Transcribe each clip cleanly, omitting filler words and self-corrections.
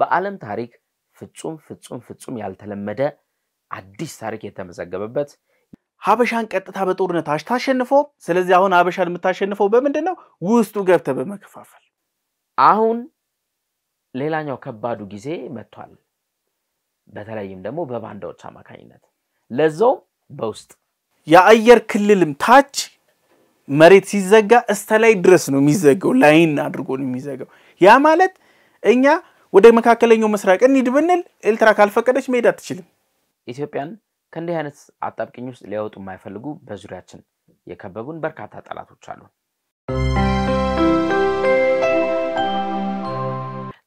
በዓለም ታሪክ ፍጹም ያልተለመደ አዲስ ታሪክ የተመዘገበበት ሀበሻን ቀጥታ በጦርነት አሽታሸንፎ ስለዚህ አሁን ሀበሻን የምታሸንፈው በምንድነው ውስጡ ገብተ በመከፋፈል አሁን ሌላኛው ከባዱ ጊዜ መጥቷል በተለይም ደግሞ በባንዳዎች አማካኝነት ለዛው በውስጥ የአየር ክልልም ታች መሬት ሲዘጋ እስተላይ ድረስ ነው የሚዘጋው ላይን አድርጎ ነው የሚዘጋው ያ ማለት እኛ ወደ መካከለኛው መስራቅ እንሂድ ብንል ኤልትራ ካልፈቀደች መሄድ አትችልም ኢትዮጵያን ከእንዲህ አይነት አጣብቂኝ ውስጥ ሊያወጡ የማይፈልጉ በዙሪያችን የከበቡን በርካታ ጠላቶች አሉ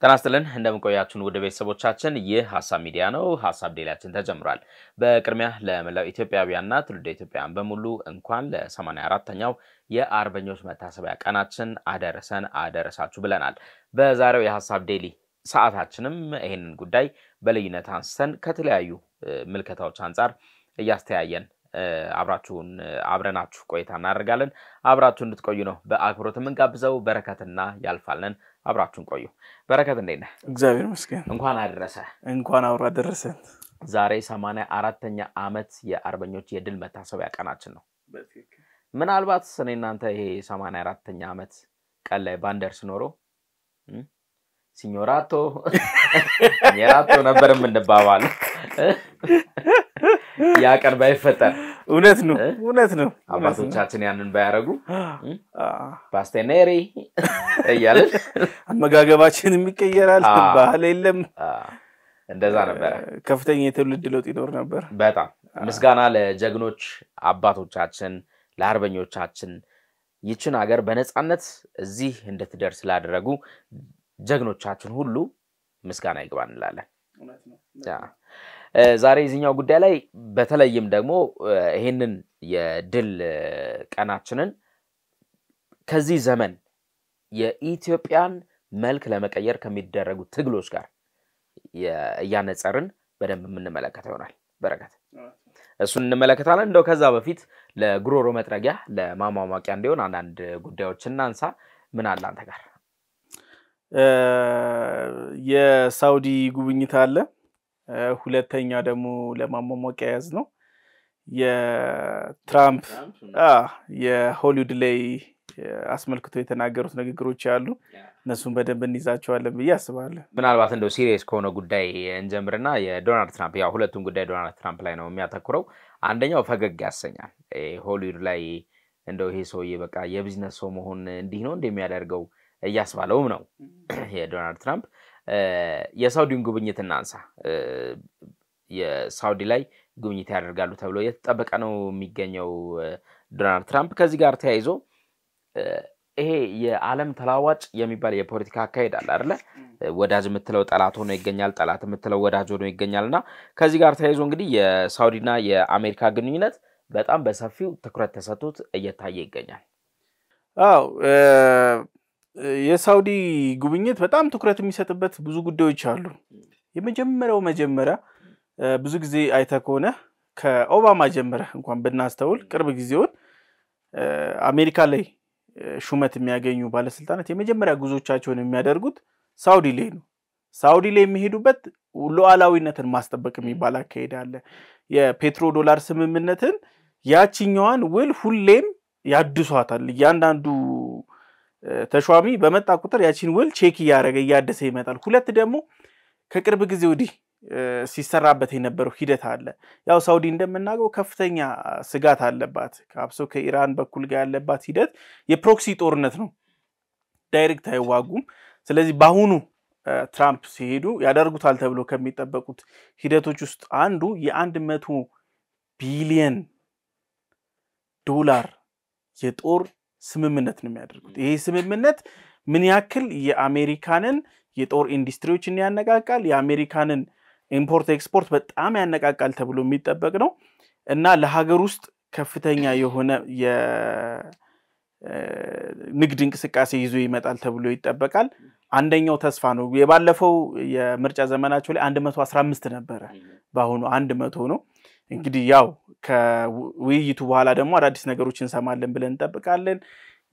ተናስተለን እንደምቆያችሁን ወደ ቤተሰቦቻችን ይህ ሐሳብ ሚዲያ ነው ሐሳብ ዴላችን ተጀምሯል በቅድሚያ ለመላው ኢትዮጵያውያንና ትውልደ ኢትዮጵያውያን በሙሉ እንኳን ለ84ኛው የአርበኞች መታሰቢያ ቀናችን አደረሳችሁ ብለናል በዛሬው የሐሳብ ዴሊ ሰዓታችንም ይሄንን ጉዳይ በልዩነት አንስተን ከተለያዩ ምልከታዎች አንፃር እያስተያየን አብረናችሁ ቆይታ እናደርጋለን አብራችሁ እንድትቆዩ ነው በአክብሮት መንጋብዘው በረከትና ያልፋልን አብራችሁን ቆዩ በረከት እንዴት ነህ እግዚአብሔር ይመስገን እንኳን አውራ ደረሰን ዛሬ 84ኛ ዓመት የአርበኞች የድል መታሰቢያ ቀናችን ነው ምናልባት እናንተ ይሄ 84ኛ ዓመት ቀን ላይ ባንደርስ ኖሮ ሲኞራቶ ነበር የምንባባል ያ ቀን ባይፈጠር እውነት ነው አባቶቻችን ያንን ባያረጉ ፓስቴኔሪ እያልን አመጋገባችን የሚቀየራል ባህል የለም እንደዛ ነበር ከፍተኛ የትውልድ ለውጥ ይኖር ነበር በጣም ምስጋና ለጀግኖች አባቶቻችን ለአርበኞቻችን ይችን ሀገር በነጻነት እዚህ እንድትደርስ ስላደረጉ ጀግኖቻችን ሁሉ ምስጋና ይግባን እንላለን ዛሬ እዚህኛው ጉዳይ ላይ በተለይም ደግሞ ይሄንን የድል ቀናችንን ከዚህ ዘመን የኢትዮጵያን መልክ ለመቀየር ከሚደረጉ ትግሎች ጋር ያነጸርን በደንብ የምንመለከተው ይሆናል በረከት እሱን እንመለከታለን እንደው ከዛ በፊት ለጉሮሮ መጥረጊያ ለማማማቂያ እንዲሆን አንድ ጉዳዮችን እናንሳ ምን አለ አንተ ጋር የሳውዲ ጉብኝት አለ ሁለተኛ ደግሞ ለማማማቂያ ያዝ ነው የትራምፕ የሆሊውድ ላይ አስመልክቶ የተናገሩት ንግግሮች አሉ እነሱን በደንብ እንይዛቸዋለን ብዬ አስባለሁ ምናልባት እንደው ሲሪየስ ከሆነ ጉዳይ እንጀምርና የዶናልድ ትራምፕ ያው ሁለቱም ጉዳይ ዶናልድ ትራምፕ ላይ ነው የሚያተኩረው አንደኛው ፈገግ ያሰኛል ሆሊውድ ላይ እንደው ይሄ ሰውዬ በቃ የቢዝነስ ሰው መሆን እንዲህ ነው እንደሚያደርገው እያስባለውም ነው የዶናልድ ትራምፕ የሳውዲን ጉብኝት እናንሳ የሳውዲ ላይ ጉብኝት ያደርጋሉ ተብሎ የተጠበቀ ነው የሚገኘው ዶናልድ ትራምፕ ከዚህ ጋር ተያይዞ ይሄ የዓለም ተላዋጭ የሚባል የፖለቲካ አካሄድ አለ አይደለ ወዳጅ የምትለው ጠላት ሆኖ ይገኛል ጠላት የምትለው ወዳጅ ሆኖ ይገኛልና ከዚህ ጋር ተያይዞ እንግዲህ የሳውዲና የአሜሪካ ግንኙነት በጣም በሰፊው ትኩረት ተሰጥቶት እየታየ ይገኛል የሳውዲ ጉብኝት በጣም ትኩረት የሚሰጥበት ብዙ ጉዳዮች አሉ የመጀመሪያው ብዙ ጊዜ አይተኮነ ከኦባማ ጀመረ እንኳን በእናስተውል ቅርብ ጊዜውን አሜሪካ ላይ ሹመት የሚያገኙ ባለስልጣናት የመጀመሪያ ጉዞቻቸውን የሚያደርጉት ሳውዲ ላይ ነው ሳውዲ ላይ የሚሄዱበት ሉዓላዊነትን ማስጠበቅ የሚባል አካሄድ አለ የፔትሮ ዶላር ስምምነትን ያቺኛዋን ውል ሁሌም ያድሷታል እያንዳንዱ ተሿሚ በመጣ ቁጥር ያቺን ውል ቼክ ያደሰ ይመጣል ሁለት ደግሞ ከቅርብ ጊዜ ወዲህ ሲሰራበት የነበረው ሂደት አለ ያው ሳውዲ እንደምናገው ከፍተኛ ስጋት አለባት ካብሶ ከኢራን በኩል ጋር ያለባት ሂደት የፕሮክሲ ጦርነት ነው ዳይሬክት አይዋጉም ስለዚህ ባሁኑ ትራምፕ ሲሄዱ ያደርጉታል ተብሎ ከሚጠበቁት ሂደቶች ውስጥ አንዱ የ100 ቢሊዮን ዶላር የጦር ስምምነት ነው የሚያደርጉት ይሄ ስምምነት ምን ያክል የአሜሪካንን የጦር ኢንዱስትሪዎችን ያነቃቃል የአሜሪካንን ኢምፖርት ኤክስፖርት በጣም ያነቃቃል ተብሎ የሚጠበቅ ነው እና ለሀገር ውስጥ ከፍተኛ የሆነ የንግድ እንቅስቃሴ ይዞ ይመጣል ተብሎ ይጠበቃል አንደኛው ተስፋ ነው የባለፈው የምርጫ ዘመናቸው ላይ 115 ነበር ባሁኑ 100 ነው እንግዲህ ያው ከውይይቱ በኋላ ደግሞ አዳዲስ ነገሮችን ሰማለን ብለን እንጠብቃለን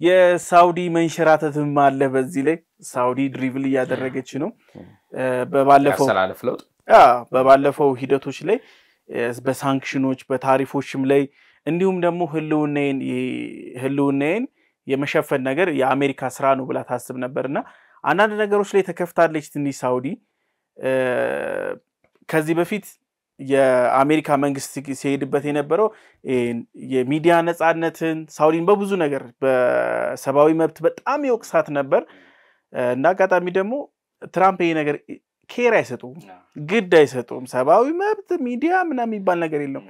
የሳውዲ መንሸራተትም አለ በዚህ ላይ ሳውዲ ድሪብል እያደረገች ነው በባለፈው ሂደቶች ላይ በሳንክሽኖች በታሪፎችም ላይ እንዲሁም ደግሞ ህልውናዬን የመሸፈን ነገር የአሜሪካ ስራ ነው ብላ ታስብ ነበርና አንዳንድ ነገሮች ላይ ተከፍታለች ትንሽ ሳውዲ ከዚህ በፊት የአሜሪካ መንግስት ሲሄድበት የነበረው የሚዲያ ነጻነትን ሳውዲን በብዙ ነገር በሰባዊ መብት በጣም ይወቅሳት ነበር እና አጋጣሚ ደግሞ ትራምፕ ይሄ ነገር ኬር አይሰጡም ግድ አይሰጡም ሰባዊ መብት ሚዲያ ምናምን የሚባል ነገር የለም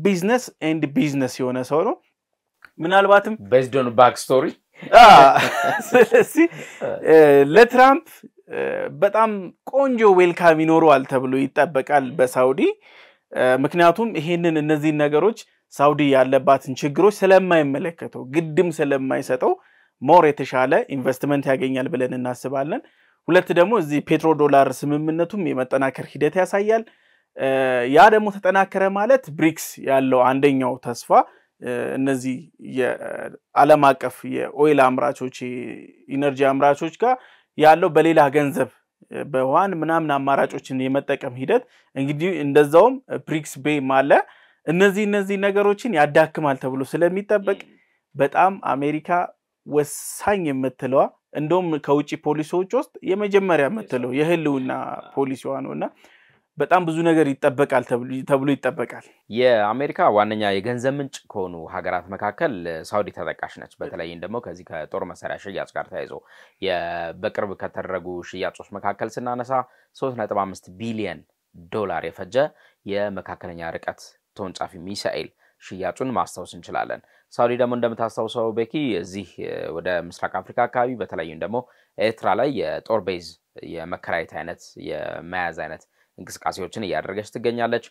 ቢዝነስ ኤንድ ቢዝነስ የሆነ ሰው ነው ምናልባትም based on back story ስለዚህ ለትራምፕ በጣም ቆንጆ ዌልካም ይኖረዋል ተብሎ ይጠበቃል በሳውዲ ምክንያቱም ይሄንን እነዚህ ነገሮች ሳውዲ ያለባትን ችግሮች ስለማይመለከተው ግድም ስለማይሰጠው ሞር የተሻለ ኢንቨስትመንት ያገኛል ብለን እናስባለን ሁለት ደግሞ እዚህ ፔትሮ ዶላር ስምምነቱም የመጠናከር ሂደት ያሳያል ያ ደግሞ ተጠናከረ ማለት ብሪክስ ያለው አንደኛው ተስፋ እነዚህ የዓለም አቀፍ የኦይል አምራቾች ኢነርጂ አምራቾች ጋር ያለው በሌላ ገንዘብ በዋን ምናምን አማራጮችን የመጠቀም ሂደት እንግዲህ እንደዛውም ብሪክስ ቤይ ማለ እነዚህ ነገሮችን ያዳክማል ተብሎ ስለሚጠበቅ በጣም አሜሪካ ወሳኝ የምትለው እንደውም ከውጪ ፖሊሲዎች ውስጥ የመጀመሪያ የምትለው የህልውና ፖሊሲዋ ነውና በጣም ብዙ ነገር ይጠበቃል ተብሎ ይጠበቃል የአሜሪካ ዋነኛ የገንዘብ ምንጭ ከሆኑ ሀገራት መካከል ሳውዲ ተጠቃሽ ነች በተለይ ደግሞ ከዚህ ከጦር መሳሪያ ሽያጭ ጋር ተያይዞ በቅርብ ከተደረጉ ሽያጮች መካከል ስናነሳ 3.5 ቢሊዮን ዶላር የፈጀ የመካከለኛ ርቀት ተወንጫፊ ሚሳኤል ሽያጩን ማስተዋወስ እንችላለን ሳውዲ ደግሞ እንደምታስተዋውሰው በቂ እዚህ ወደ ምስራቅ አፍሪካ አካባቢ በተለይ ደግሞ ኤርትራ ላይ የጦር ቤዝ የመከራየት አይነት የመያዝ አይነት እንቅስቃሴዎችን ያደረገች ትገኛለች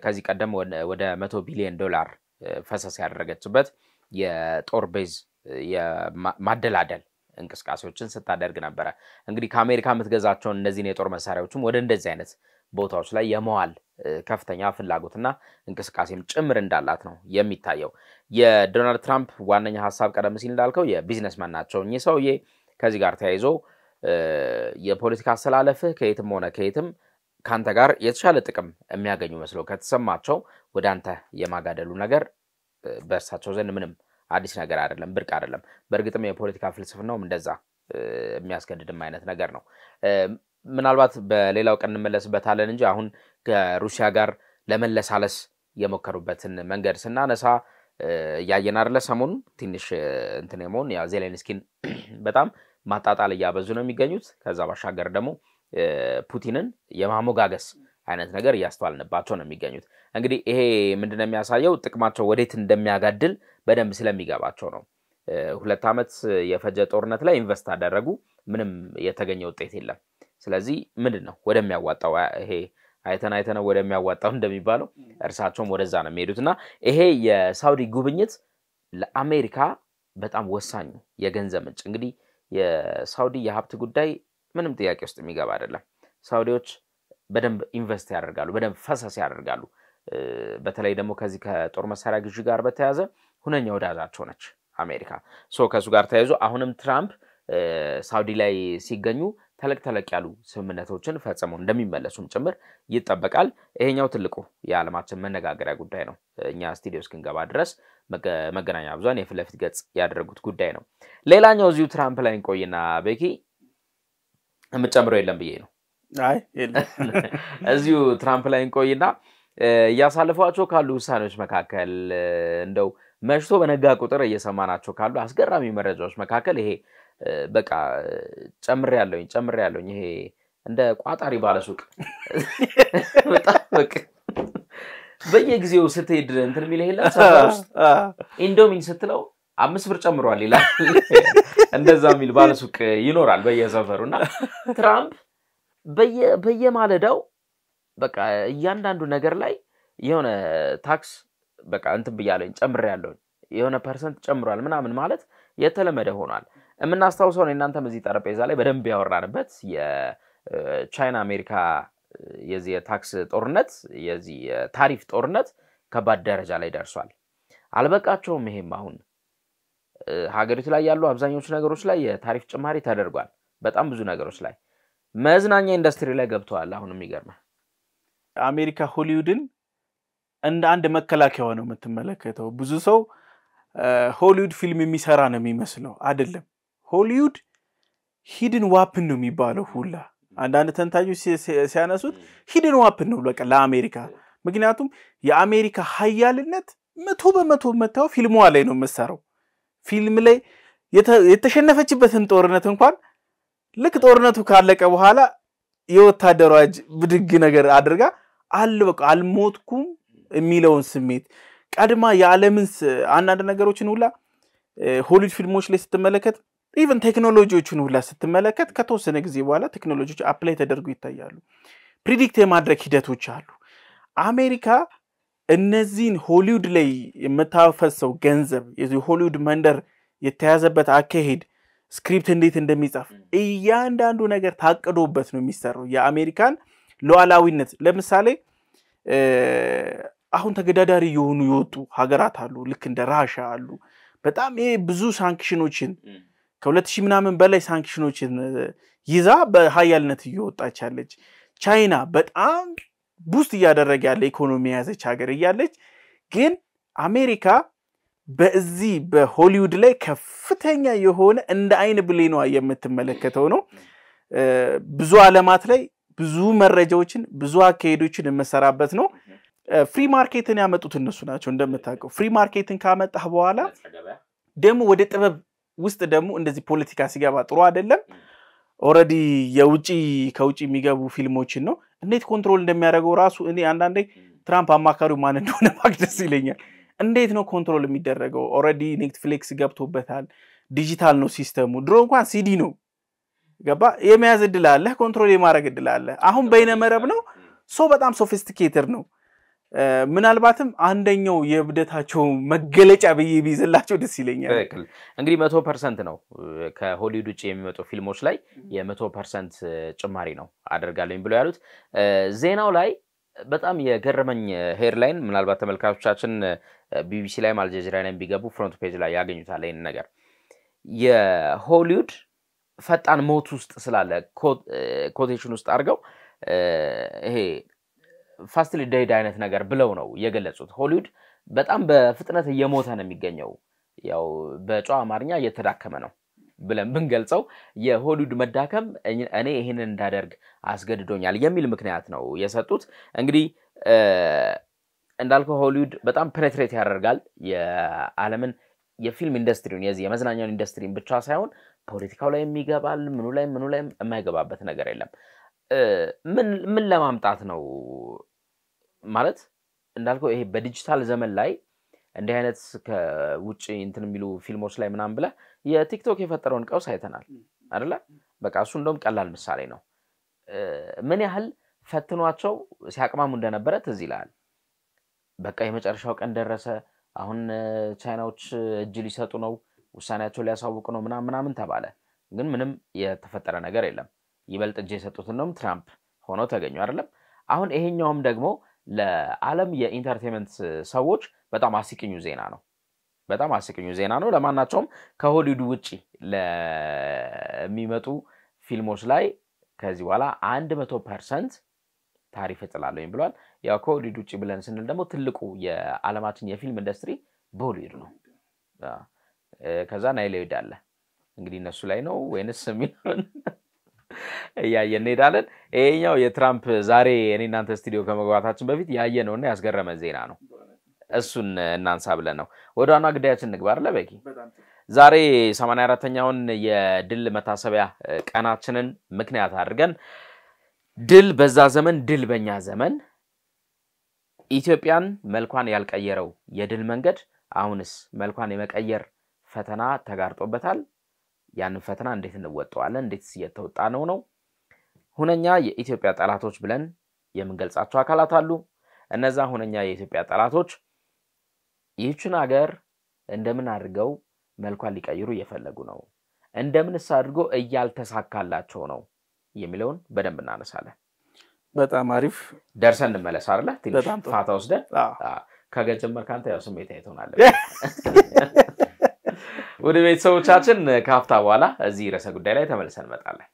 ከዚህ ቀደም ወደ 100 ቢሊዮን ዶላር ፈሰስ ያደረገችበት የጦር ቤዝ የማደላደል እንቅስቃሴዎችን ስታደርግ ነበር እንግዲህ ከአሜሪካ የምትገዛቸው እነዚህ የጦር መሳሪያዎችም ወደ እንደዚህ አይነት ቦታዎች ላይ የመዋል ከፍተኛ ፍላጎትና እንቅስቃሴም ጭምር እንዳላት ነው የሚታየው የዶናልድ ትራምፕ ዋነኛ ሐሳብ ቀደም ሲል እንዳልከው የቢዝነስማን ናቸው እኚህ ሰውዬ ከዚህ ጋር ተያይዞ የፖለቲካ አስተላለፍህ ከየትም ሆነ ከየትም ካንተ ጋር የተሻለ ጥቅም የሚያገኙ መስሎ ከተሰማቸው ወደ አንተ የማጋደሉ ነገር በእርሳቸው ዘንድ ምንም አዲስ ነገር አይደለም ብርቅ አይደለም በእርግጥም የፖለቲካ ፍልስፍናው እንደዛ የሚያስገድድም አይነት ነገር ነው ምናልባት በሌላው ቀን እንመለስበታለን እንጂ አሁን ከሩሲያ ጋር ለመለሳለስ የሞከሩበትን መንገድ ስናነሳ ያየን አይደለ ሰሞኑን ትንሽ እንትኔሞን ያ ዜሌንስኪን በጣም ማጣጣል ያበዙ ነው የሚገኙት ከዛ ባሻገር ደግሞ ፑቲንን የማሞጋገስ አይነት ነገር ያስተዋልንባቸው ነው የሚገኙት እንግዲህ ይሄ ምንድነው የሚያሳየው ጥቅማቸው ወዴት እንደሚያጋድል በደንብ ስለሚገባቸው ነው 2 አመት የፈጀ ጦርነት ላይ ኢንቨስት አደረጉ ምንም የተገኘ ውጤት የለም ስለዚህ ምንድነው ወደሚያዋጣው ይሄ አይተና ወደሚያዋጣው እንደሚባለው እርሳቸውም ወደዛ ነው የሚሄዱትና ይሄ የሳውዲ ጉብኝት ለአሜሪካ በጣም ወሳኝ የገንዘብ ምንጭ እንግዲህ የሳውዲ የሀብት ጉዳይ ምንም ጥያቄ ውስጥ የሚገባ አይደለም ሳውዲዎች በደንብ ኢንቨስት ያደርጋሉ በደንብ ፈሰስ ያደርጋሉ በተለይ ደግሞ ከዚህ ከጦር መሳሪያ ግዢ ጋር በተያያዘ ሁነኛ ወዳጃቸው ነች አሜሪካ ከሱ ጋር ተያይዞ አሁንም ትራምፕ ሳውዲ ላይ ሲገኙ ተለቅ ያሉ ስምምነቶችን ፈጽመው እንደሚመለሱም ጭምር ይጠበቃል ይሄኛው ትልቁ የዓለማችን መነጋገሪያ ጉዳይ ነው እኛ ስቱዲዮ እስክንገባ ድረስ መገናኛ ብዙሃን የፍለፊት ገጽ ያደረጉት ጉዳይ ነው ሌላኛው እዚሁ ትራምፕ ላይ እንቆይና በቂ የምጨምረው የለም ብዬ ነው አይ የለም እዚሁ ትራምፕ ላይ እንቆይና ያሳልፏቸው ካሉ ውሳኔዎች መካከል እንደው መሽቶ በነጋ ቁጥር እየሰማናቸው ካሉ አስገራሚ መረጃዎች መካከል ይሄ በቃ ጨምሬያለሁኝ ይሄ እንደ ቋጣሪ ባለሱቅ በጣም በቃ በየጊዜው ስትሄድ እንትን ሚል ይሄላ ሰፈርስ ኢንዶሚን ስትለው 5 ብር ጨምሯል ይላል እንደዛ ሚል ባለሱቅ ይኖራል በየሰፈሩና ትራምፕ በየማለዳው በቃ እያንዳንዱ ነገር ላይ የሆነ ታክስ በቃ እንትን ብያለኝ ጨምሬያለሁኝ የሆነ ፐርሰንት ጨምሯል ምናምን ማለት የተለመደ ሆኗል እናስተዋውሰው እናንተም እዚህ ጠረጴዛ ላይ በደንብ ያወራንበት የቻይና አሜሪካ የዚህ የታክስ ጦርነት የዚህ ታሪፍ ጦርነት ከባድ ደረጃ ላይ ደርሷል አልበቃቸውም ይሄም አሁን ሀገሪቱ ላይ ያሉ አብዛኞቹ ነገሮች ላይ የታሪፍ ጭማሪ ተደርጓል በጣም ብዙ ነገሮች ላይ መዝናኛ ኢንዱስትሪ ላይ ገብተዋል አሁንም ይገርማል አሜሪካ ሆሊውድን እንደ አንድ መከላከያ ነው የምትመለከተው ብዙ ሰው ሆሊውድ ፊልም የሚሰራ ነው የሚመስለው አይደለም ሆሊውድ ሂድን ዋፕን ነው የሚባለው ሁላ አንዳንድ ተንታኞች ሲያነሱት ሂድን ዋፕን ነው በቃ ለአሜሪካ ምክንያቱም የአሜሪካ ኃያልነት 100% መታው ፊልሟ ላይ ነው የምትሰራው ፊልም ላይ የተሸነፈችበትን ጦርነት እንኳን ልክ ጦርነቱ ካለቀ በኋላ የወታደሯጅ ብድግ ነገር አድርጋ በቃ አልሞትኩም የሚለውን ስሜት ቀድማ የዓለምን አንዳንድ ነገሮችን ሁላ ሆሊውድ ፊልሞች ላይ ስትመለከት ኢቭን ቴክኖሎጂዎችን ሁላ ስትመለከት ከተወሰነ ጊዜ በኋላ ቴክኖሎጂዎች አፕላይ ተደርጎ ይታያሉ ፕሪዲክት የማድረግ ሂደቶች አሉ አሜሪካ እነዚህን ሆሊውድ ላይ የምታፈሰው ገንዘብ የሆሊውድ መንደር የተያዘበት አካሄድ ስክሪፕት እንዴት እንደሚጻፍ እያንዳንዱ ነገር ታቅዶበት ነው የሚሰራው የአሜሪካን ሉዓላዊነት ለምሳሌ አሁን ተገዳዳሪ የሆኑ ይወጡ ሀገራት አሉ ልክ እንደ ራሻ አሉ በጣም ብዙ ሳንክሽኖችን ከ2000 ምናምን በላይ ሳንክሽኖችን ይዛ በኃያልነት እየወጣች ያለች ቻይና በጣም ቡስት እያደረገ ያለ ኢኮኖሚ ያዘች ሀገር እያለች ግን አሜሪካ በዚህ በሆሊውድ ላይ ከፍተኛ የሆነ እንደ አይን ብሌኗ የምትመለከተው ነው ብዙ ዓለማት ላይ ብዙ መረጃዎችን ብዙ አካሄዶችን መሰራበት ነው ፍሪ ማርኬትን ያመጡት እነሱ ናቸው እንደምታውቀው ፍሪ ማርኬትን ካመጣህ በኋላ ደሞ ወደ ጥበብ ውስጥ ደሞ እንደዚህ ፖለቲካ ሲገባ ጥሩ አይደለም ኦሬዲ ከውጪ የሚገቡ ፊልሞችን ነው እንዴት ኮንትሮል እንደሚያደርገው ራሱ እኔ አንዳንዴ ትራምፕ አማካሪው ማን እንደሆነ ማግደስ ይለኛል እንዴት ነው ኮንትሮል የሚደረገው ኦሬዲ ኔትፍሊክስ ገብቶበታል ዲጂታል ነው ሲስተሙ ድሮ እንኳን ሲዲ ነው ገባ የመያዝ እድል አለ ኮንትሮል የማድረግ እድል አለ አሁን በይነመረብ ነው በጣም ሶፊስቲኬትድ ነው ምናልባትም አንደኛው የብደታቸው መገለጫ በየቢዝላቸው ደስ ይለኛል እንግዲህ 100% ነው ከሆሊውድ ውጪ የሚመጡ ፊልሞች ላይ የ100% ጭማሪ ነው አደርጋለኝ ብለው ያሉት ዜናው ላይ በጣም የገረመኝ ሄድላይን ምናልባት ተመልካቾቻችን ቢቢሲ ላይ አልጀዚራ ላይ ቢገቡ ፍሮንት ፔጅ ላይ ያገኙታል ይሄን ነገር የሆሊውድ ፈጣን ሞት ውስጥ ስላለ ኮቴሽን ውስጥ አድርገው ይሄ ፋስትሊ ዴድ አይነት ነገር ብለው ነው የገለጹት ሆሊውድ በጣም በፍጥነት እየሞተ ነው የሚገኘው ያው በጨዋ አማርኛ እየተዳከመ ነው ብለን ብንገልጸው የሆሊውድ መዳከም እኔ ይሄንን እንዳደርግ አስገድዶኛል የሚል ምክንያት ነው የሰጡት እንግዲህ እንዳልከው ሆሊውድ በጣም ፔኔትሬት ያደርጋል የዓለምን የፊልም ኢንዱስትሪውን የመዝናኛውን ኢንዱስትሪን ብቻ ሳይሆን ፖለቲካው ላይ የሚገባል ምኑ ላይ የማይገባበት ነገር የለም ምን ለማምጣት ነው ማለት እንዳልከው ይሄ በዲጂታል ዘመን ላይ እንደ አይነት ከውጪ እንትን የሚሉ ፊልሞች ላይ ምናምን ብለ የቲክቶክ የፈጠረውን ቀውስ አይተናል አይደለ በቃ እሱ እንደውም ቀላል ምሳሌ ነው ምን ያህል ፈትኗቸው ሲያቅማሙ እንደነበረ ትዝ ይላል በቃ የመጨረሻው ቀን ደረሰ አሁን ቻይናዎች እጅ ሊሰጡ ነው ውሳኔያቸው ሊያሳውቁ ነው ምናምን ተባለ ግን ምንም የተፈጠረ ነገር የለም ይበልጥ እጅ የሰጡት ነው ትራምፕ ሆኖ ተገኙ አይደለም አሁን ይሄኛውም ደግሞ ለዓለም የኢንተርቴይንመንት ሰዎች በጣም አስቂኙ ዜና ነው ለማናቸውም ከሆሊውድ ውጪ ለሚመጡ ፊልሞች ላይ ከዚህ በኋላ 100% ታሪፍ እጥላለሁ ብሏል ያው ከሆሊውድ ውጪ ብለን ስንል ደግሞ ትልቁ የዓለማችን የፊልም ኢንዱስትሪ ቦሊውድ ነው ከዛ ናይሌድ አለ እንግዲህ እነሱ ላይ ነው ወይንስ ሚሊዮን ያየን እንሄዳለን ይሄኛው የትራምፕ ዛሬ እኔ እናንተ ስቱዲዮ ከመግባታችን በፊት ያየነውና ያስገረመ ዜና ነው እሱን እናንሳ ብለን ነው ወደዋና ግዳያችን ንግባር ለበቂ ዛሬ 84ኛውን የድል መታሰቢያ ቀናችንን ምክንያት አድርገን ድል በዛ ዘመን ድል በእኛ ዘመን ኢትዮጵያን መልኳን ያልቀየረው የድል መንገድ አሁንስ መልኳን የመቀየር ፈተና ተጋርጦበታል ያን ፈተና እንዴት እንወጣዋለን እንዴትስ እየተወጣነው ነው ሁነኛ የኢትዮጵያ ጠላቶች ብለን የምንገልጻቸው አካላት አሉ እነዛ ሁነኛ የኢትዮጵያ ጠላቶች ይህችን ሀገር እንደምን አድርገው መልኳን ሊቀይሩ እየፈለጉ ነው እንደምንስ አድርጎ እያልተሳካላቸው ነው የሚለውን በደንብ እናነሳለን በጣም አሪፍ ደርሰን እንመለስ አይደለ ትንሽ ፋታ ወስደን ከገጀመር ካንተ ያው ስሜት አይተውናል ወደ ቤተሰቦቻችን ካፍታ በኋላ እዚህ ርዕሰ ጉዳይ ላይ ተመልሰን እንመጣለን።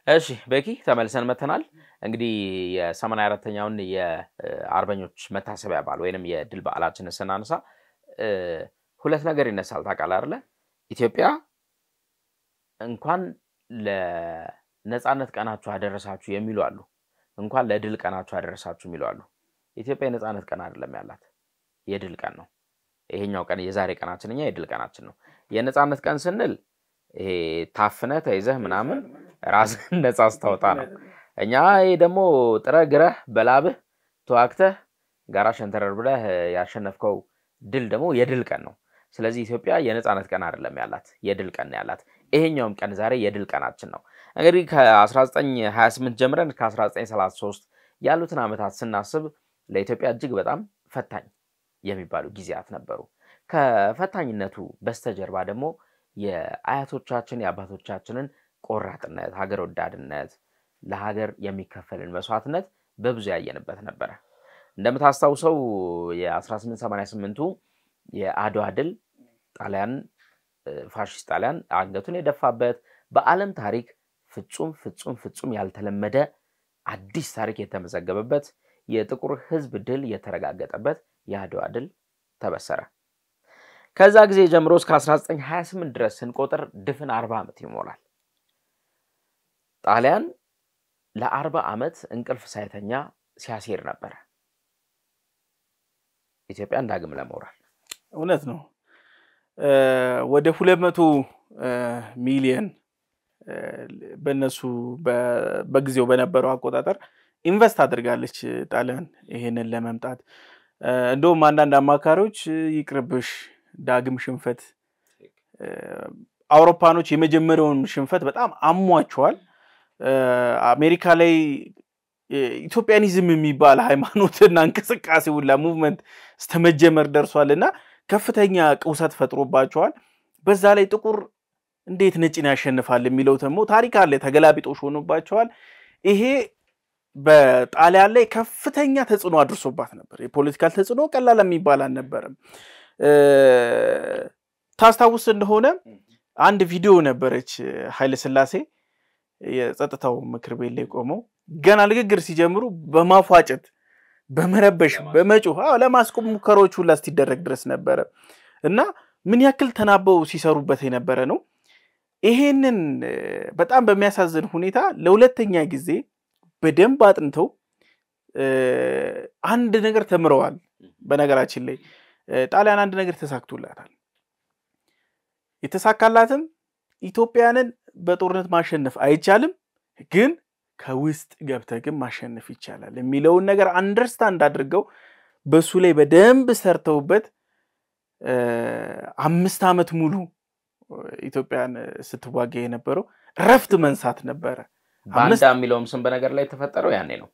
እሺ በቂ ተመልሰን መተናል። እንግዲህ የ84ኛውን የአርበኞች መታሰቢያ በዓል ወይንም የድል በዓላችንን ስናነሳ ሁለት ነገር ይነሳል ታውቃለህ አይደል? ኢትዮጵያ እንኳን ለነጻነት ቀናችሁ አደረሳችሁ የሚሉ አሉ፣ እንኳን ለድል ቀናችሁ አደረሳችሁ የሚሉ አሉ። ኢትዮጵያ የነጻነት ቀን አይደለም ያላት፣ የድል ቀን ነው። ይሄኛው ቀን የዛሬ ቀናችንኛ የድል ቀናችን ነው። የነጻነት ቀን ስንል ይሄ ታፍነ ተይዘህ ምናምን ራስን ነጻ አስተውጣ ነው። እኛ ይሄ ደግሞ ጥረ ግረህ በላብህ ተዋክተህ ጋራ ሸንተረር ብለህ ያሸነፍከው ድል ደግሞ የድል ቀን ነው። ስለዚህ ኢትዮጵያ የነጻነት ቀን አይደለም ያላት፣ የድል ቀን ነው ያላት። ይሄኛውም ቀን ዛሬ የድል ቀናችን ነው። እንግዲህ ከ1928 ጀምረን ከ1933 ያሉትን ዓመታት ስናስብ ለኢትዮጵያ እጅግ በጣም ፈታኝ የሚባሉ ጊዜያት ነበሩ። ከፈታኝነቱ በስተጀርባ ደግሞ የአያቶቻችን የአባቶቻችንን ቆራጥነት፣ ሀገር ወዳድነት፣ ለሀገር የሚከፈልን መስዋዕትነት በብዙ ያየንበት ነበር። እንደምታስታውሰው የ1888ቱ የአድዋ ድል ጣሊያን ፋሺስት ጣሊያን አንገቱን የደፋበት በዓለም ታሪክ ፍጹም ያልተለመደ አዲስ ታሪክ የተመዘገበበት የጥቁር ሕዝብ ድል የተረጋገጠበት የአድዋ ድል ተበሰረ። ከዛ ጊዜ ጀምሮ እስከ 1928 ድረስ ስንቆጥር ድፍን 40 ዓመት ይሞላል። ጣሊያን ለ40 ዓመት እንቅልፍ ሳይተኛ ሲያሴር ነበር ኢትዮጵያ እንዳግም ለመውረር። እውነት ነው። ወደ 200 ሚሊዮን በነሱ በጊዜው በነበረው አቆጣጠር ኢንቨስት አድርጋለች ጣሊያን ይሄንን ለመምጣት። እንደውም አንዳንድ አማካሪዎች ይቅርብሽ ዳግም ሽንፈት፣ አውሮፓኖች የመጀመሪያውን ሽንፈት በጣም አሟቸዋል። አሜሪካ ላይ ኢትዮጵያኒዝም የሚባል ሃይማኖትና እንቅስቃሴ ሁላ ሙቭመንት ስተመጀመር ደርሷልና ከፍተኛ ቀውሰት ፈጥሮባቸዋል። በዛ ላይ ጥቁር እንዴት ነጭን ያሸንፋል የሚለው ደግሞ ታሪክ አለ፣ ተገላቢጦሽ ሆኖባቸዋል። ይሄ በጣሊያን ላይ ከፍተኛ ተጽዕኖ አድርሶባት ነበር። የፖለቲካል ተጽዕኖ ቀላል የሚባል አልነበረም። ታስታውስ እንደሆነ አንድ ቪዲዮ ነበረች ኃይለ ሥላሴ የጸጥታው ምክር ቤት ላይ ቆመው ገና ንግግር ሲጀምሩ በማፏጨት በመረበሽ በመጮህ ለማስቆም ሙከራዎች ሁላ ሲደረግ ድረስ ነበር እና ምን ያክል ተናበው ሲሰሩበት የነበረ ነው። ይሄንን በጣም በሚያሳዝን ሁኔታ ለሁለተኛ ጊዜ በደንብ አጥንተው አንድ ነገር ተምረዋል። በነገራችን ላይ ጣሊያን አንድ ነገር ተሳክቶላታል። የተሳካላትም ኢትዮጵያንን በጦርነት ማሸነፍ አይቻልም፣ ግን ከውስጥ ገብተህ ግን ማሸነፍ ይቻላል የሚለውን ነገር አንደርስታንድ አድርገው በሱ ላይ በደንብ ሰርተውበት 5 ዓመት ሙሉ ኢትዮጵያን ስትዋጋ የነበረው ረፍት መንሳት ነበረ። ባንዳ የሚለውም ስም በነገር ላይ ተፈጠረው ያኔ ነው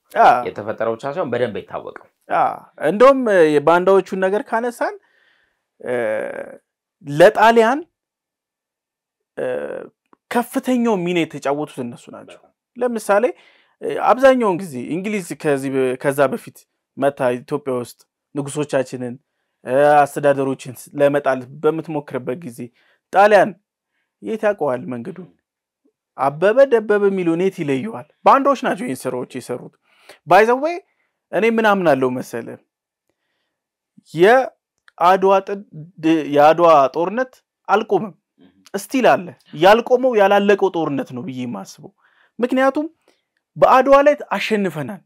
የተፈጠረው ብቻ ሳይሆን በደንብ ይታወቀው። እንደውም የባንዳዎቹን ነገር ካነሳን ለጣሊያን ከፍተኛው ሚና የተጫወቱት እነሱ ናቸው። ለምሳሌ አብዛኛውን ጊዜ እንግሊዝ ከዛ በፊት መታ ኢትዮጵያ ውስጥ ንጉሶቻችንን አስተዳደሮችን ለመጣል በመትሞክርበት ጊዜ ጣሊያን የት ያውቀዋል መንገዱን? አበበ ደበበ ሚሊዮኔት ይለዩዋል። ባንዶች ናቸው ይሄን ስራዎች የሰሩት። ባይ ዘ ዌይ እኔ ምን አምናለሁ መሰለ የአድዋ ጦርነት አልቆመም፣ እስቲል አለ። ያልቆመው ያላለቀው ጦርነት ነው ብዬ ማስበው። ምክንያቱም በአድዋ ላይ አሸንፈናል።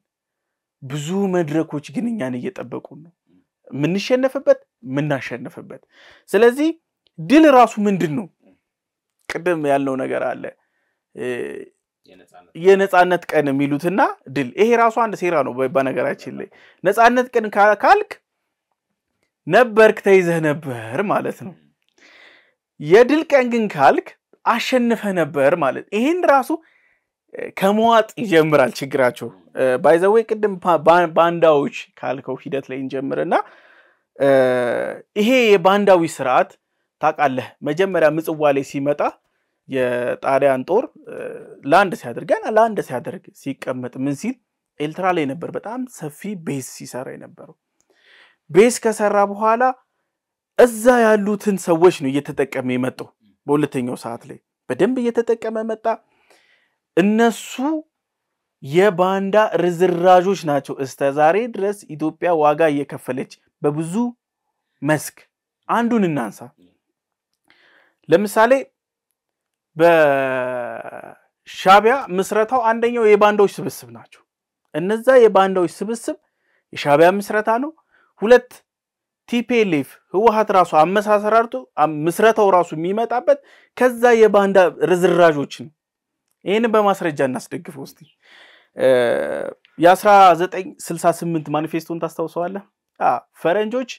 ብዙ መድረኮች ግን እኛን እየጠበቁን ነው፣ ምንሸነፍበት። ስለዚህ ድል ራሱ ምንድነው? ቅድም ያልነው ነገር አለ የነጻነት ቀን የሚሉትና ድል። ይሄ ራሱ አንድ ሴራ ነው በነገራችን ላይ። ነጻነት ቀን ካልክ ነበርክ ተይዘህ ነበር ማለት ነው። የድል ቀን ግን ካልክ አሸንፈ ነበር ማለት። ይሄን ራሱ ከመዋጥ ይጀምራል ችግራቸው። ባይ ዘ ዌይ ቅድም ባንዳዎች ካልከው ሂደት ላይ እንጀምርና ይሄ የባንዳዊ ስርዓት ታውቃለህ መጀመሪያ ምጽዋ ላይ ሲመጣ የጣሊያን ጦር ላንድ ሲያደርግ ሲቀመጥ ምን ሲል ኤልትራ ላይ ነበር በጣም ሰፊ ቤዝ ሲሰራ የነበረው። ቤስ ከሰራ በኋላ እዛ ያሉትን ሰዎች ነው እየተጠቀመ የመጣው በሁለተኛው ሰዓት ላይ በደንብ እየተጠቀመ መጣ እነሱ የባንዳ ርዝራዦች ናቸው እስከ ዛሬ ድረስ ኢትዮጵያ ዋጋ እየከፈለች በብዙ መስክ አንዱን እናንሳ ለምሳሌ በሻቢያ ምስረታው አንደኛው የባንዳዎች ስብስብ ናቸው እነዛ የባንዳዎች ስብስብ የሻቢያ ምስረታ ነው ሁለት ቲፒኤልኤፍ ህወሓት ራሱ አመሳሰራርቱ ምስረታው ራሱ የሚመጣበት ከዛ የባንዳ ርዝራዦች ነው ይሄን በማስረጃ እናስደግፈው እስቲ የ1968 ማኒፌስቶን ታስታውሳለህ ፈረንጆች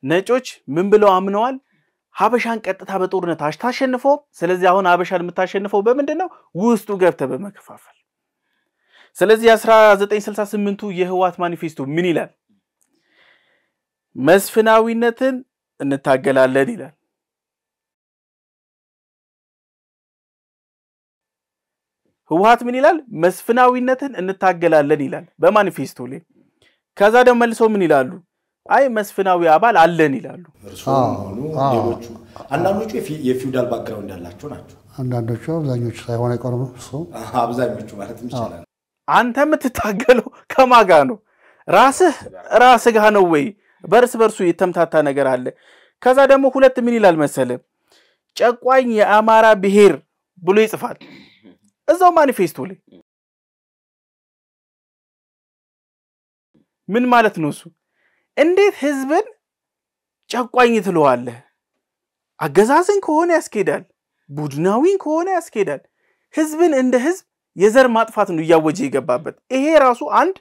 ነጮች ምን ብለው አምነዋል ሀበሻን ቀጥታ በጦርነት አሽታሸንፈው ስለዚህ አሁን ሀበሻን የምታሸንፈው በመንደነው ውስጡ ገብተ በመከፋፈል ስለዚህ 1968ቱ የህወሓት ማኒፌስቶ ምን ይላል መስፍናዊነትን እንታገላለን ይላል ህወሓት ምን ይላል መስፍናዊነትን እንታገላለን ይላል በማኒፌስቶ ላይ ከዛ ደግሞ መልሰው ምን ይላሉ አይ መስፍናዊ አባል አለን ይላሉ ሌሎቹ አንዳንዶቹ የፊውዳል ባክግራውንድ ያላቸው ናቸው አንዳንዶቹ አብዛኞቹ ሳይሆን አይቀርም እሱ አብዛኞቹ ማለት ይችላል አንተ የምትታገለው ከማጋ ነው ራስህ ጋር ነው ወይ በርስ የተምታታ ነገር አለ ከዛ ደግሞ ሁለት ምን ይላል መሰለ ጨቋኝ የአማራ ብሔር ብሎ ይጽፋል እዛው ማኒፌስቶ ላይ ምን ማለት ነው እሱ እንዴት ህዝብን ጨቋኝ ትለዋለህ አገዛዝን ከሆነ ያስኬዳል ቡድናዊን ከሆነ ያስኬዳል ህዝብን እንደ ህዝብ የዘር ማጥፋት ነው ያወጀ ይገባበት ይሄ ራሱ አንድ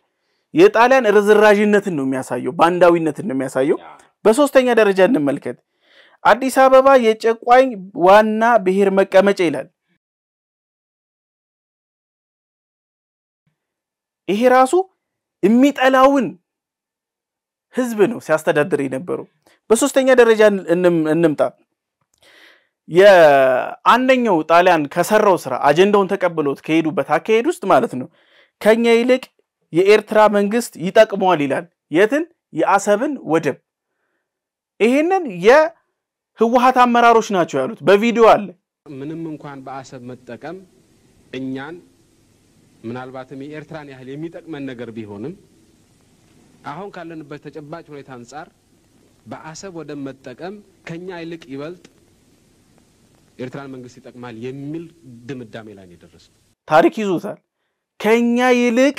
የጣሊያን ርዝራዥነትን ነው የሚያሳየው ባንዳዊነትን ነው የሚያሳየው በሶስተኛ ደረጃ እንመልከት አዲስ አበባ የጨቋኝ ዋና ብሔር መቀመጫ ይላል ይሄ ራሱ የሚጠላውን ህዝብ ነው ሲያስተዳድር የነበረው በሶስተኛ ደረጃ እንምጣ የአንደኛው ጣሊያን ከሰራው ስራ አጀንዳውን ተቀበሉት ከሄዱበት አካሄድ ውስጥ ማለት ነው ከኛ ይልቅ የኤርትራ መንግስት ይጠቅመዋል ይላል የትን የአሰብን ወደብ ይሄንን የህወሓት አመራሮች ናቸው ያሉት በቪዲዮ አለ ምንም እንኳን በአሰብ መጠቀም እኛን ምናልባትም የኤርትራን ያህል የሚጠቅመን ነገር ቢሆንም አሁን ካለንበት ተጨባጭ ሁኔታ አንፃር በአሰብ ወደብ መጠቀም ከኛ ይልቅ ይበልጥ ኤርትራን መንግስት ይጠቅማል የሚል ድምዳሜ ላይ ደረሰ ታሪክ ይዙታል ከኛ ይልቅ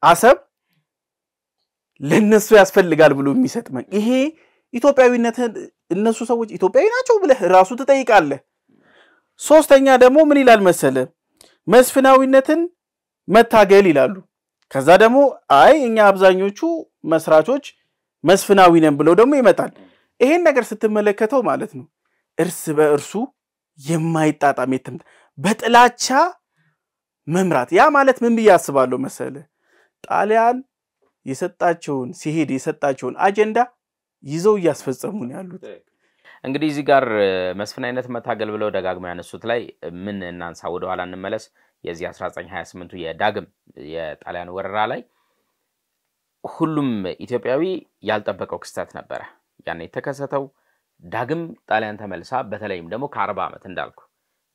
አሰብ ለነሱ ያስፈልጋል ብሎ የሚሰጥመን ይሄ ኢትዮጵያዊነትን እነሱ ሰዎች ኢትዮጵያዊ ናቸው ብለህ ራሱ ተጠይቃለህ ሶስተኛ ደግሞ ምን ይላል መሰለ መስፍናዊነትን መታገል ይላሉ ከዛ ደግሞ አይ እኛ አብዛኞቹ መስራቾች መስፍናዊ ነን ብለው ደግሞ ይመጣል ይሄን ነገር ስትመለከተው ማለት ነው እርስ በእርሱ የማይጣጣም በጥላቻ መምራት ያ ማለት ምን በያስባለው መሰለ ጣሊያን የሰጣቸውን ሲሄድ የሰጣቸውን አጀንዳ ይዘው ያስፈጸሙ ነው ያሉት እንግዲህ እዚህ ጋር መስፍናዊነት መታገል ብለው ደጋግመው ያነሱት ላይ ምን እናንሳ ወደ ኋላ እንመለስ የዚህ 1928 የዳግም የጣሊያን ወረራ ላይ ሁሉም ኢትዮጵያዊ ያልጠበቀው ክስተት ነበር ያኔ ተከሰተው ዳግም ጣሊያን ተመልሳ በተለይም ደግሞ ከ40 ዓመት እንዳልኩ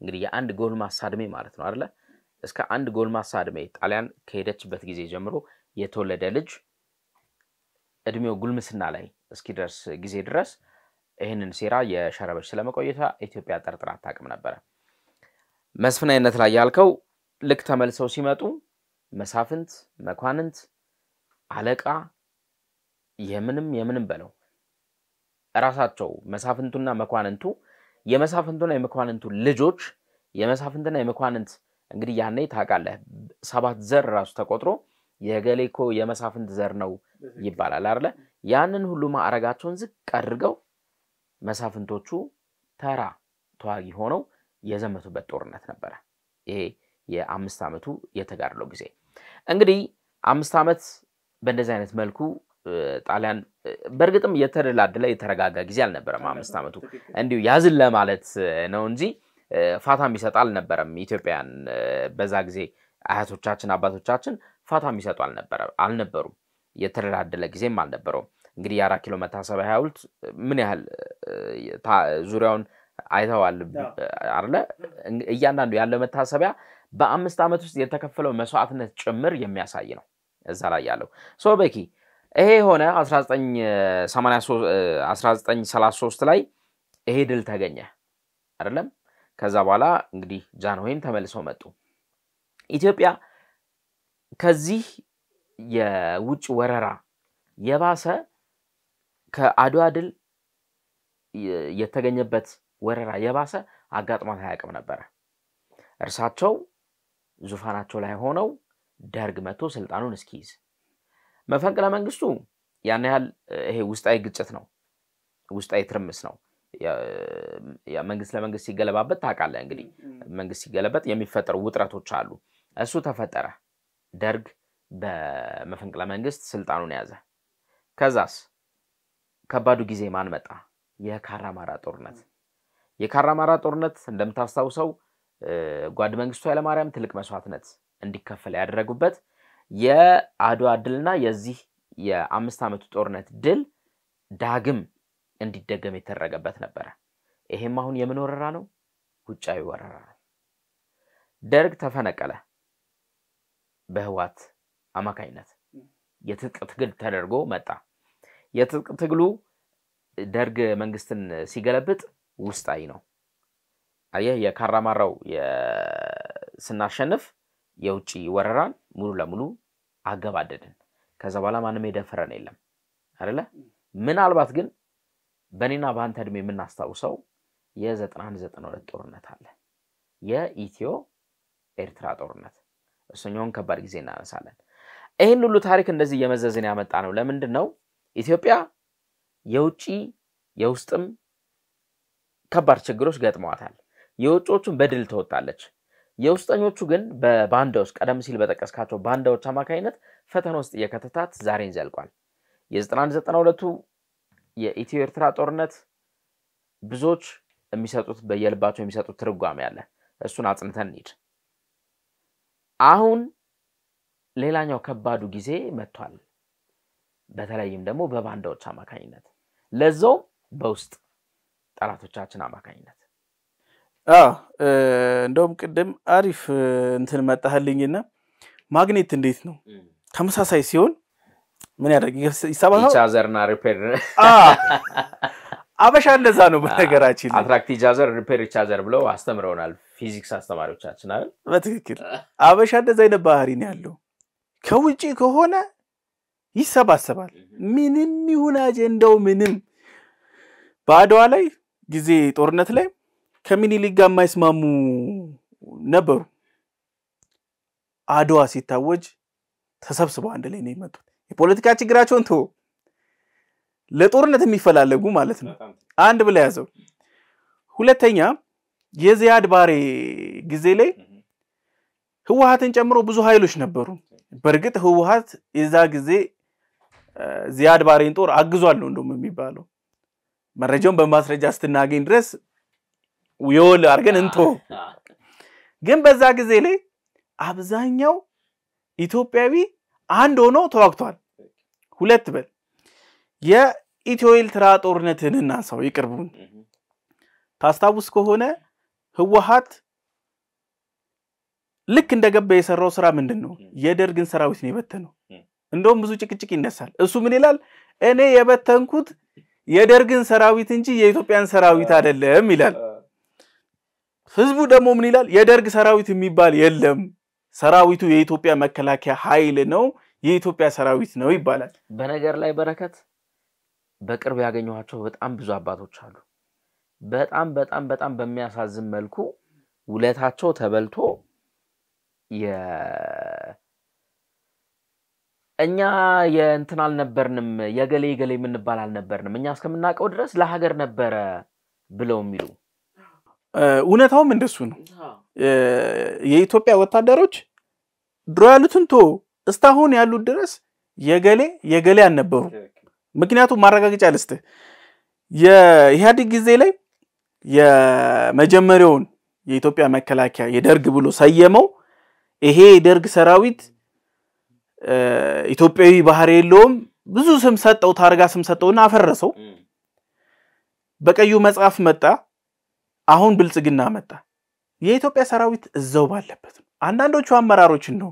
እንግዲህ የአንድ ጎልማሳ ዕድሜ ማለት ነው አይደለ እስከ አንድ ጎልማሳ ዕድሜ ጣሊያን ከሄደችበት ጊዜ ጀምሮ የተወለደ ልጅ እድሜው ጉልምስና ላይ እስኪደርስ ጊዜ ድረስ ይሄንን ሴራ የሸረበች ስለመቆየታ ኢትዮጵያ ጠርጥራ አታውቅም ነበር መስፍናዊነት ላይ ያልከው ልክ ተመልሰው ሲመጡ መሳፍንት መኳንንት አለቃ የምንም በለው ራሳቸው መሳፍንቱና መኳንንቱ የመሳፍንቱና የመኳንንቱ ልጆች የመሳፍንቱና የመኳንንት እንግዲህ ያኔ ታውቃለህ 7 ዘር ራሱ ተቆጥሮ የገሌኮ የመሳፍንት ዘር ነው ይባላል አይደለ ያንን ሁሉ ማዕረጋቸውን ዝቅ አድርገው መሳፍንቶቹ ተራ ተዋጊ ሆነው የዘመቱበት ጦርነት ነበር ይሄ የ5 ዓመቱ የተጋድሎ ጊዜ እንግዲህ 5 ዓመት በእንደዚህ አይነት መልኩ ጣሊያን በርግጥም የተደላደለ የተረጋጋ ጊዜ አልነበረም 5 ዓመቱ እንዲሁ ያዝን ለማለት ነው እንጂ ፋታም ይሰጣል ነበርም ኢትዮጵያን በዛ ጊዜ አያቶቻችን አባቶቻችን ፋታም ይሰጡ አልነበሩም የተደላደለ ጊዜም አልነበረው እንግዲህ የ4 ኪሎ መታሰቢያ ሐውልት ምን ያህል ዙሪያውን አይተዋል አይደለ እያንዳንዱ ያለው መታሰቢያ በ5 ዓመት ውስጥ የተከፈለው መስዋዕትነት ጭምር የሚያሳይ ነው እዛ ላይ ያለው ሶበኪ ይሄ ሆነ 1933 ላይ ይሄ ድል ተገኘ አይደለም ከዛ በኋላ እንግዲህ ጃንሆይም ተመልሰው መጡ ኢትዮጵያ ከዚህ የውጭ ወረራ የባሰ ከአድዋ ድል የተገኘበት ወረራ የባሰ አጋጥሟት አያውቅም ነበር እርሳቸው ዙፋናቸው ላይ ሆነው ደርግ መጥቶ ስልጣኑን እስኪይዝ መፈንቅለ መንግስቱ ያን ያህል ይሄ ውስጣዊ ግጭት ነው ውስጣዊ ትርምስ ነው ያ መንግስት ለመንግስት ሲገለባበት ታውቃለህ እንግዲህ መንግስት ሲገለበት የሚፈጠሩ ውጥረቶች አሉ እሱ ተፈጠረ ደርግ በመፈንቅለ መንግስት ስልጣኑን ያዘ ከዛስ ከባዱ ጊዜ ማን መጣ የካራማራ ጦርነት እንደምታስታውሰው ጓድ መንግስቱ ኃይለማርያም ትልቅ መስዋዕትነት እንዲከፈል ያደረጉበት የአድዋ ድልና የዚህ የ5 ዓመቱ ጦርነት ድል ዳግም እንዲደገም የተደረገበት ነበር ይሄም አሁን የምን ወረራ ነው ውጫዊ ወረራ ነው ደርግ ተፈነቀለ በህዋት አማካይነት የትጥቅ ትግል ተደርጎ መጣ የትጥቅ ትግሉ ደርግ መንግስትን ሲገለብጥ ውስጣዊ ነው አየህ የካራማራው ስናሸንፍ የውጪ ወረራን ሙሉ ለሙሉ አገባደድን ከዛ በኋላ ማንም የደፈረን የለም አይደለ ምናልባት ግን በኔና ባንተ እድሜ የምናስታውሰው የ9192 ጦርነት አለ የኢትዮ ኤርትራ ጦርነት እሱኛውን ከባድ ጊዜ እናነሳለን ይሄን ሁሉ ታሪክ እንደዚህ የመዘዝን ያመጣ ነው ለምንድን ነው ኢትዮጵያ የውጪ የውስጥም ከባድ ችግሮች ገጥመዋታል የውጮቹን በድል ተወጣለች የውስጠኞቹ ግን በባንዳዎች ቀደም ሲል በተቀስካቸው ባንዳዎች አማካይነት ፈተና ውስጥ የከተታት ዛሬን ዘልቋል የ9192ቱ የኢትዮ ኤርትራ ጦርነት ብዙዎች የሚሰጡት በየልባቸው የሚሰጡት ትርጓሜ ያለ እሱን አጽንተን እንሂድ አሁን ሌላኛው ከባዱ ጊዜ መጥቷል በተለይም ደግሞ በባንዳዎች አማካይነት ለዛው በውስጥ ጠላቶቻችን አማካይነት እንደውም ቅድም አሪፍ እንትን መጣህልኝና ማግኔት እንዴት ነው ተመሳሳይ ሲሆን ምን ያደርግ ይሰባው ኢቻዘርና ሪፔር አበሻ እንደዛ ነው በነገራችን አትራክት ኢቻዘር ሪፔር ኢቻዘር ብለው አስተምረውናል ፊዚክስ አስተማሪዎቻችን አይደል በትክክል አበሻ እንደዛ አይነት ባህሪ ነው ያለው ከውጪ ከሆነ ይሰባሰባል ምንም ይሁን አጀንዳው ምንም ባድዋ ላይ ጊዜ ጦርነት ላይ ከሚኒሊክ ጋር ማይስማሙ ነበሩ አድዋ ሲታወጅ ተሰብስበው አንድ ላይ ነው የመጡት የፖለቲካ ችግራቸውን ተው ለጦርነት የሚፈላለጉ ማለት ነው አንድ ብለ ያዘው ሁለተኛ የዚያድ ባሬ ጊዜ ላይ ህወሓትን ጨምሮ ብዙ ኃይሎች ነበሩ በርግጥ ህወሓት የዛ ጊዜ ዚያድ ባሬን ጦር አግዟል ነው እንደውም የሚባለው መረጃውን በማስረጃ አስተናገኝ ድረስ ወይወል አርገን እንቶ ግን በዛ ጊዜ ላይ አብዛኛው ኢትዮጵያዊ አንድ ሆኖ ተዋግቷል ሁለት በል የኢትዮ ኤርትራ ጦርነትን እናንሳው ይቅርቡን ታስታውስ ከሆነ ህወሓት ልክ እንደገባ የሰራው ስራ ምንድነው የደርግን ሰራዊት ነው የበተነው እንደውም ብዙ ጭቅጭቅ ይነሳል እሱ ምን ይላል እኔ የበተንኩት የደርግን ሰራዊት እንጂ የኢትዮጵያን ሰራዊት አይደለም ይላል ህዝቡ ደግሞ ምን ይላል የደርግ ሰራዊት የሚባል የለም ሰራዊቱ የኢትዮጵያ መከላከያ ኃይል ነው የኢትዮጵያ ሰራዊት ነው ይባላል በነገር ላይ በረከት በቅርብ ያገኘኋቸው በጣም ብዙ አባቶች አሉ በጣም በሚያሳዝን መልኩ ውለታቸው ተበልቶ እኛ የእንትን አልነበርንም የገሌ ምንባል አልነበርንም እኛ እስከምናቀው ድረስ ለሀገር ነበረ ብለው የሚሉ እውነታውም እንደሱ ነው የኢትዮጵያ ወታደሮች ድሮያሉትን ቶ እስታሁን ያሉት ድረስ የገሌ አልነበሩ ምክንያቱም ማረጋገጫ ልስተ የኢህአዴግ ጊዜ ላይ የመጀመሪያውን የኢትዮጵያ መከላከያ የደርግ ብሎ ሰየመው ይሄ የደርግ ሰራዊት ኢትዮጵያዊ ባህር የለውም ብዙ ስም ሰጠው ታርጋ ስም ሰጠውና አፈረሰው በቀዩ መጽሐፍ መጣ አሁን ብልጽግና መጣ የኢትዮጵያ ሰራዊት እዛው ባለበት አንዳንዶቹ አመራሮች ነው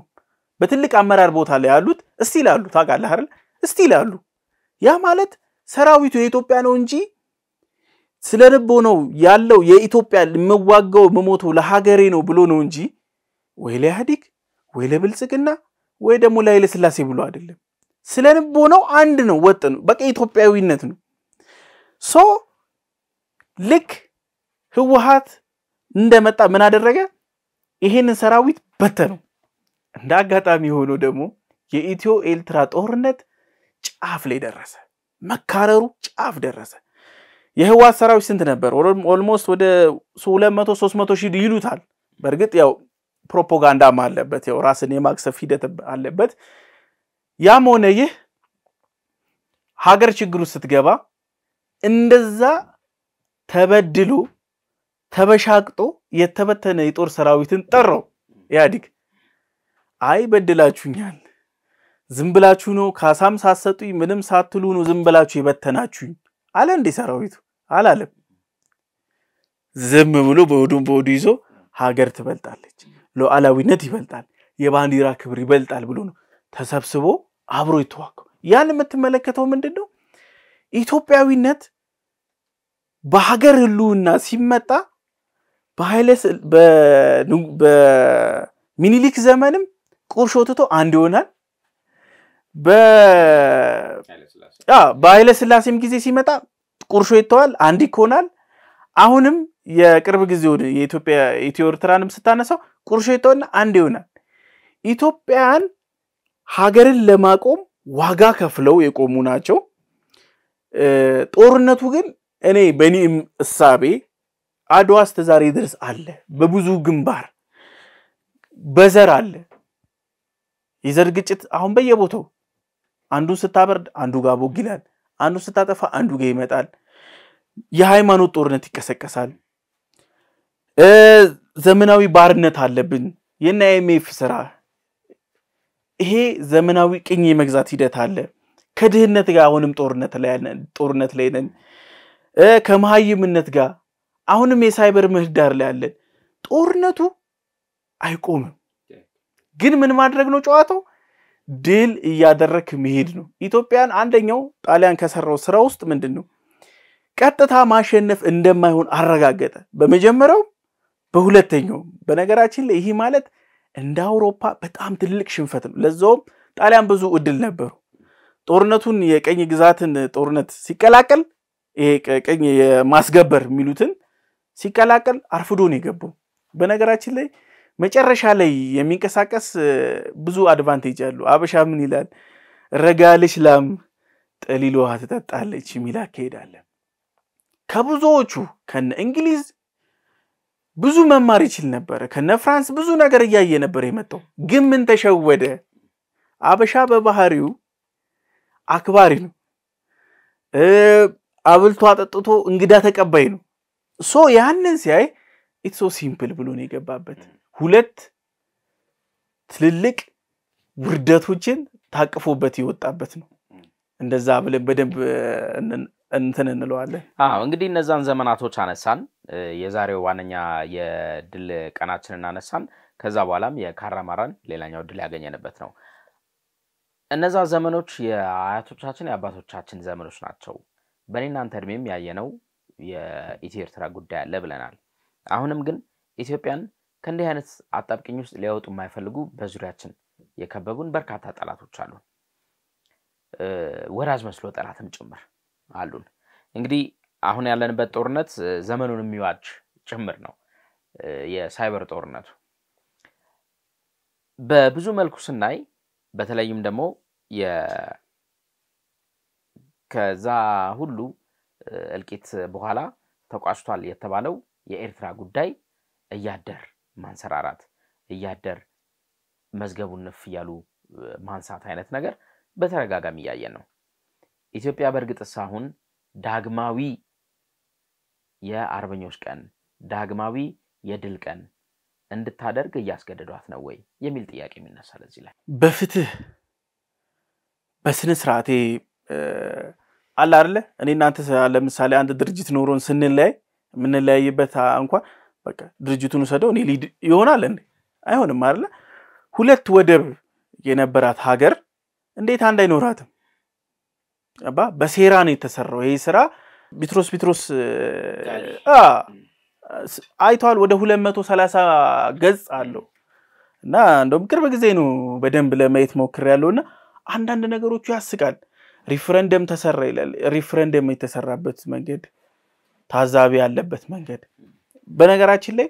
በትልቅ አመራር ቦታ ላይ ያሉት እስቲ ይላሉ ታውቃለህ አይደል እስቲ ይላሉ ያ ማለት ሰራዊቱ የኢትዮጵያ ነው እንጂ ስለልቦ ነው ያለው የኢትዮጵያ መዋጋው መሞቱ ለሀገሬ ነው ብሎ ነው እንጂ ወይ ለኢህአዴግ ወይ ለብልጽግና ወይ ደግሞ ለኃይለ ሥላሴ ብሎ አይደለም ስለልቦ ነው አንድ ነው ወጥ ነው በቃ ኢትዮጵያዊነት ነው ሶ ልክ ህወሓት እንደመጣ ምን አደረገ ይሄንን ሰራዊት በተነው እንደ አጋጣሚ ሆኖ ደግሞ የኢትዮ ኤርትራ ጦርነት ጫፍ ላይ ደረሰ መካረሩ ጫፍ ደረሰ የህወሓት ሰራዊት ስንት ነበር ኦልሞስት ወደ 200 300 ሺህ ይሉታል በርግጥ ያው ፕሮፓጋንዳ አለበት ያው ራስን የማክሰፍ ሂደት አለበት ያም ሆነ ይህ ሀገር ችግሩ ስትገባ እንደዛ ተበድሎ ተበሻቅጦ የተበተነ የጦር ሰራዊትን ጠራው ያዲግ አይ በድላችሁኛል ዝም ብላችሁ ነው ካሳም ሳሰጡኝ ምንም ሳትሉ ነው ዝም ብላችሁ ይበተናችሁኝ አለ እንደ ሰራዊቱ አላለም ዝም ብሎ በወዱ ይዞ ሀገር ትበልጣለች ሉዓላዊነት ይበልጣል የባንዲራ ክብር ይበልጣል ብሎ ነው ተሰብስቦ አብሮ ይተዋቀው ያን የምትመለከተው ምንድነው ኢትዮጵያዊነት በሀገር ህልውና ሲመጣ በሚኒሊክ ዘመንም ቁርሾትቶ አንድ ይሆናል በኃይለ ሥላሴም ጊዜ ሲመጣ ቁርሾ ይተዋል አንድ ይኮናል አሁንም የቅርብ ጊዜው የኢትዮጵያ ኢትዮ ኤርትራንም ስታነሳው ቁርሾ ይተውና አንድ ይሆናል ኢትዮጵያን ሀገርን ለማቆም ዋጋ ከፍለው የቆሙ ናቸው ጦርነቱ ግን እኔ በኔም እሳቤ አድዋ ስተዛሬ ድረስ አለ በብዙ ግንባር በዘር አለ የዘር ግጭት አሁን በየቦታው አንዱ ስታበርድ አንዱ ጋር ቦግላል አንዱ ስታጠፋ አንዱ ጋር ይመጣል የሃይማኖት ጦርነት ይከሰከሳል ዘመናዊ ባርነት አለብን የናይኤምኤፍ ስራ ይሄ ዘመናዊ ቅኝ የመግዛት ሂደት አለ ከድህነት ጋር አሁንም ጦርነት ላይ ነን ከመሃይምነት ጋር አሁንም የሳይበር ምህዳር ላይ አለ ጦርነቱ አይቆምም ግን ምን ማድረግ ነው ጨዋታው ድል ያደረክ መሄድ ነው ኢትዮጵያን አንደኛው ጣሊያን ከሰራው ስራ ውስጥ ምንድነው ቀጥታ ማሸነፍ እንደማይሆን አረጋገጠ በመጀመሪያው በሁለተኛው በነገራችን ላይ ይሄ ማለት እንደ አውሮፓ በጣም ትልቅ ሽንፈት ነው ለዛው ጣሊያን ብዙ እድል ነበሩ ጦርነቱን የቀኝ ግዛትን ጦርነት ሲቀላቀል ይሄ ቀኝ የማስገበር ሚሉትን ሲቀላቀል አርፍዶ ነው የገባው በነገራችን ላይ መጨረሻ ላይ የሚንቀሳቀስ ብዙ አድቫንቴጅ አሉ አበሻ ምን ይላል ረጋልሽ ላም ጠሊሎዋ ተጣጣለች ሚላ ከሄዳለ ከብዙዎቹ ከነ እንግሊዝ ብዙ መማር ይችል ነበር ከነ ፍራንስ ብዙ ነገር ያያየ ነበር የመጣው ግን ምን ተሸወደ አበሻ በባህሪው አክባሪ ነው አብልቶ አጠጥቶ እንግዳ ተቀባይ ነው ሶ ያንን ሲያይ ኢትስ ሶ ሲምፕል ብሎ ነው የገባበት ሁለት ትልልቅ ውርደቶችን ታቅፎበት ይወጣበት ነው እንደዛ ብለን በደንብ እንትን እንለዋለን እንግዲህ እነዛን ዘመናቶች አነሳን የዛሬው ዋነኛ የድል ቀናችንን አነሳን ከዛ በኋላም የካራማራን ሌላኛው ድል ያገኘንበት ነው እነዛ ዘመኖች የአያቶቻችን የአባቶቻችን ዘመኖች ናቸው በእኔና አንተ እድሜም ያየነው የኢትዮ ኤርትራ ጉዳይ አለ ብለናል አሁንም ግን ኢትዮጵያን ከእንዲህ አይነት አጣብቂኝ ውስጥ ሊያወጡ የማይፈልጉ በዙሪያችን የከበቡን በርካታ ጠላቶች አሉ ወራጅ መስሎ ጠላትም ጭምር አሉን እንግዲህ አሁን ያለንበት ጦርነት ዘመኑን የሚዋጅ ጭምር ነው የሳይበር ጦርነቱ በብዙ መልኩ ስናይ በተለይም ደግሞ ከዛ ሁሉ እልቂት በኋላ ተቋጭቷል የተባለው የኤርትራ ጉዳይ እያደር ማንሰራራት እያደር መዝገቡን ነፍ ያሉ ማንሳት አይነት ነገር በተረጋጋሚ ያየን ነው ኢትዮጵያ በርግጥስ አሁን ዳግማዊ የአርበኞች ቀን ዳግማዊ የድል ቀን እንድታደርግ ያስገደዷት ነው ወይ የሚል ጥያቄ የሚነሳል እዚህ ላይ በስነ ስርዓቴ አለ አይደለ እኔ እናንተ ለምሳሌ አንድ ድርጅት ኖሮን ስንለያይ ምንለያይበት እንኳን በቃ ድርጅቱን ወሰደው እኔ ሊድ ይሆናል እንዴ አይሆንም አይደለ ሁለት ወደብ የነበራት ሀገር እንዴት አንድ አይኖራትም አባ በሴራ ነው የተሰራው ይሄ ስራ ቢትሮስ አይቷል ወደ 230 ገጽ አለው እና እንደውም ቅርብ ጊዜ ነው በደንብ ለማየት ሞክር ያለውና አንዳንድ ነገሮች ያስቃል ሪፈረንደም ተሰራ ይላል ሪፈረንደም የተሰራበት መንገድ ታዛቢ ያለበት መንገድ በነገራችን ላይ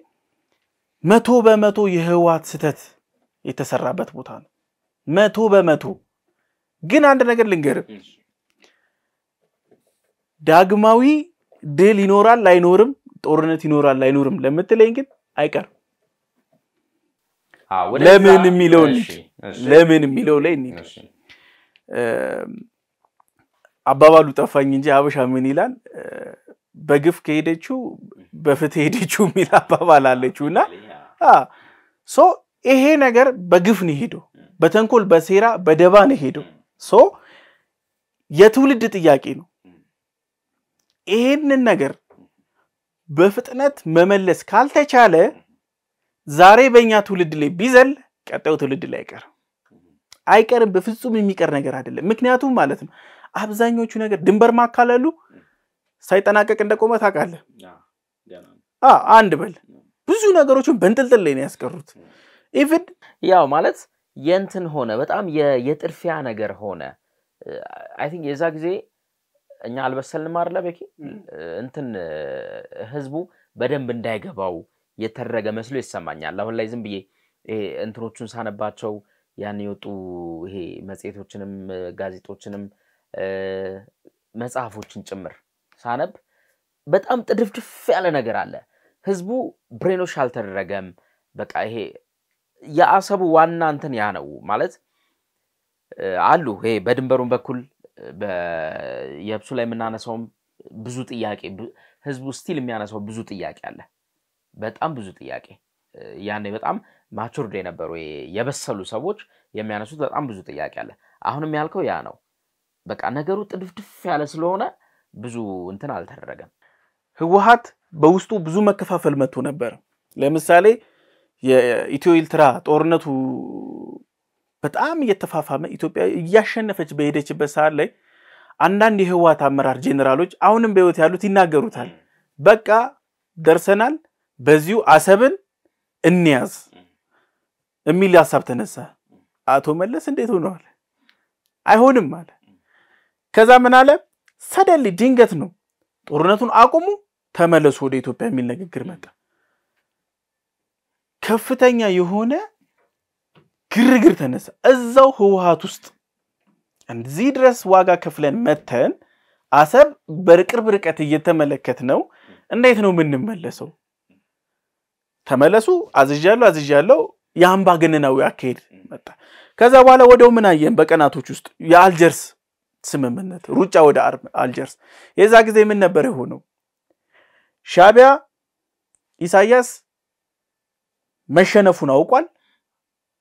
100% የህዋት ስተት የተሰራበት ቦታ ነው 100% ግን አንድ ነገር ልንገር ዳግማዊ ድል ይኖራል ላይኖርም ጦርነት ይኖራል ላይኖርም ለምትለኝ ግን አይቀር ለምን የሚለው ላይ እንዴ አባባሉ ጠፋኝ እንጂ አበሻ ምን ይላል በግፍ ከሄደችው በፍትህ ሄደችው ሚል አባባል አለችውና ሶ ይሄ ነገር በግፍ ነው ሄዶ በተንኮል በሴራ በደባ ነው ሄዶ ሶ የትውልድ ጥያቄ ነው ይሄንን ነገር በፍጥነት መመለስ ካልተቻለ ዛሬ በእኛ ትውልድ ላይ ቢዘል ቀጣዩ ትውልድ ላይ አይቀርም በፍጹም የሚቀር ነገር አይደለም ምክንያቱም ማለት ነው አብዛኞቹ ነገር ድንበር ማካለሉ ሳይጠናቀቅ እንደቆመ ታውቃለህ አንድ በል ብዙ ነገሮችን በእንጥልጥል ላይ ነው ያስቀሩት ኢቭን ያው ማለት የንትን ሆነ በጣም የጥርፊያ ነገር ሆነ አይ ቲንክ የዛ ጊዜ እኛ አልበሰልንም አይደለ በቂ እንትን ህዝቡ በደንብ እንዳይገባው የተደረገ መስሎ ይሰማኛል አሁን ላይ ዝም ብዬ እንትኖቹን ሳነባቸው ያን ይወጡ ይሄ መጽሔቶችንም ጋዜጦችንም መጽሐፎችን ጭምር ሳነብ በጣም ጥድፍድፍ ያለ ነገር አለ ህዝቡ ብሬኖሽ አልተደረገም በቃ ይሄ ያአሰቡ ዋና እንትን ያ ነው ማለት አሉ ይሄ በድንበሩን በኩል በየብሱ ላይ ምናነሳው ብዙ ጥያቄ ህዝቡ ስቲል የሚያነሳው ብዙ ጥያቄ አለ በጣም ብዙ ጥያቄ ያኔ በጣም ማቹርድ የነበሩ የበሰሉ ሰዎች የሚያነሱት በጣም ብዙ ጥያቄ አለ አሁንም ያልከው ያ ነው በቃ ነገሩ ጥድፍድፍ ያለ ስለሆነ ብዙ እንትን አልተደረገም ህወሓት በውስጡ ብዙ መከፋፈል መጥቶ ነበር ለምሳሌ የኢትዮ ኤርትራ ጦርነቱ በጣም እየተፋፋመ ኢትዮጵያ እያሸነፈች በሄደችበት ሰዓት ላይ አንዳንድ የህወሓት አመራር ጄኔራሎች አሁንም በህይወት ያሉት ይናገሩታል በቃ ደርሰናል በዚሁ አሰብን እንያዝ የሚል ሐሳብ ተነሳ አቶ መለስ እንዴት ሆነዋል አይሆንም ማለት ከዛ ምን አለ ሰደሊ ድንገት ነው ጦርነቱን አቁሙ ተመለሱ ወደ ኢትዮጵያ የሚል ንግግር መጣ ከፍተኛ የሆነ ግርግር ተነሳ እዛው ህወሓት ውስጥ እንዚህ ድረስ ዋጋ ከፍለን መተን አሰብ በቅርብ ርቀት እየተመለከት ነው እንዴት ነው ምንመለሰው ተመለሱ አዝጃለሁ ያምባገነናዊ አካሄድ መጣ ከዛ በኋላ ወደው ምን አየን በቀናቶች ውስጥ የአልጀርስ ስምምነት ሩጫ ወደ አልጀርስ የዛ ጊዜ ምን ነበር የሆነው ሻቢያ ኢሳያስ መሸነፉን አውቋል